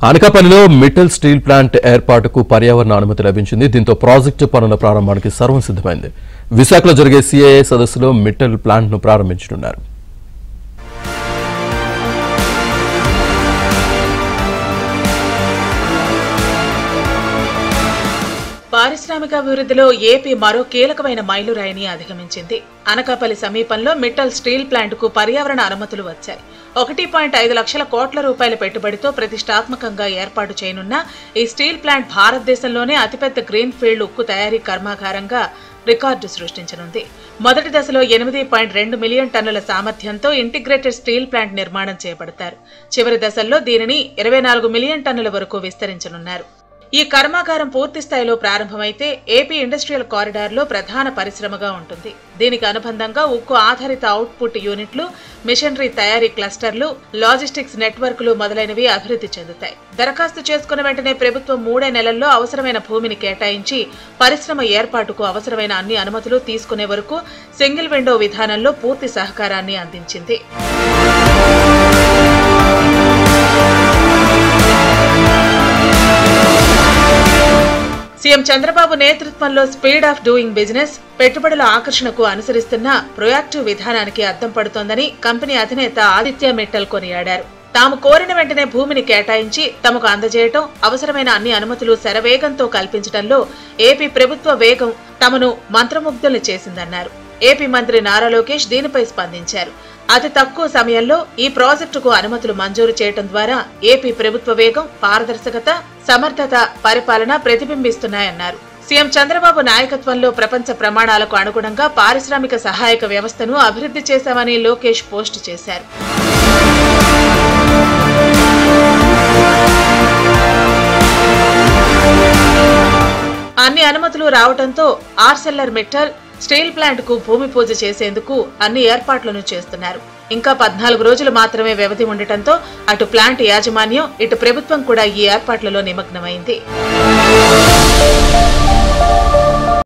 అనకాపల్లిలో Mittal steel plant ఏర్పాటుకు పర్యావరణ అనుమతి లభించింది. దీంతో ప్రాజెక్టు పనుల ప్రారంభానికి సర్వం సిద్ధమైంది. విశాఖలో జరిగే సిఐఏ సదస్సులో మిట్టల్ ప్లాంట్ ను ప్రారంభించనున్నారు. పారిశ్రామికాభివృద్ధిలో ఏపీ మరో కీలకమైన మైలురాయిని అధిగమించింది. అనకాపల్లి సమీపంలో మిట్టల్ స్టీల్ ప్లాంట్ కు పర్యావరణ అనుమతులు వచ్చాయి. 1.5 లక్షల కోట్ల రూపాయల పెట్టుబడితో ప్రతిష్టాత్మకంగా ఏర్పాటు చేయనున్న ఈ స్టీల్ ప్లాంట్ భారతదేశంలోనే అతిపెద్ద గ్రీన్ ఫీల్డ్ ఉక్కు తయారీ కర్మాగారంగా రికార్డు సృష్టించనుంది. మొదటి దశలో 8.2 మిలియన్ టన్నుల సామర్థ్యంతో ఇంటిగ్రేటెడ్ స్టీల్ ప్లాంట్ నిర్మాణం చేపడతారు. చివరి దశల్లో దీనిని 24 మిలియన్ టన్నుల వరకు విస్తరించనున్నారు. ఈ కర్మాగారం పూర్తి స్థాయిలో ప్రారంభమైతే ఏపీ ఇండస్ట్రియల్ కారిడార్ లో ప్రధాన పరిశ్రమగా ఉంటుంది. దీనికి అనుబంధంగా ఉక్కు ఆధారిత అవుట్పుట్ యూనిట్లు, మిషనరీ తయారీ క్లస్టర్లు, లాజిస్టిక్స్ నెట్వర్క్లు మొదలైనవి అభివృద్ధి చెందుతాయి. దరఖాస్తు చేసుకున్న వెంటనే ప్రభుత్వం 3 నెలల్లో అవసరమైన భూమిని కేటాయించి పరిశ్రమ ఏర్పాటుకు అవసరమైన అన్ని అనుమతులు తీసుకునే వరకు సింగిల్ విండో విధానంలో పూర్తి సహకారాన్ని అందించింది. సీఎం చంద్రబాబు నేతృత్వంలో స్పీడ్ ఆఫ్ డూయింగ్ బిజినెస్ పెట్టుబడుల ఆకర్షణకు అనుసరిస్తున్న ప్రొయాక్టివ్ విధానానికి అద్దం పడుతోందని కంపెనీ అధినేత ఆదిత్య మిట్టల్ కొనియాడారు. తాము కోరిన వెంటనే భూమిని కేటాయించి తమకు అందజేయటం, అవసరమైన అన్ని అనుమతులు శరవేగంతో కల్పించడంలో ఏపీ ప్రభుత్వ వేగం తమను మంత్రముగ్ధుల్ని చేసిందన్నారు. ఏపీ మంత్రి నారా లోకేష్ దీనిపై స్పందించారు. అతి తక్కువ సమయంలో ఈ ప్రాజెక్టుకు అనుమతులు మంజూరు చేయడం ద్వారా ఏపీ ప్రభుత్వ వేగం, పారదర్శకత, సమర్థత పరిపాలన ప్రతిబింబిస్తున్నాయన్నారు. సీఎం చంద్రబాబు నాయకత్వంలో ప్రపంచ ప్రమాణాలకు అనుగుణంగా పారిశ్రామిక సహాయక వ్యవస్థను అభివృద్ధి చేశామని లోకేష్ పోస్టు చేశారు. అన్ని అనుమతులు రావడంతో ఆర్సెల్లర్ మిట్టల్ స్టీల్ ప్లాంట్ కు భూమి పూజ చేసేందుకు అన్ని ఏర్పాట్లను చేస్తున్నారు. ఇంకా 14 రోజులు మాత్రమే వ్యవధి ఉండటంతో అటు ప్లాంట్ యాజమాన్యం, ఇటు ప్రభుత్వం కూడా ఈ ఏర్పాట్లలో నిమగ్నమైంది.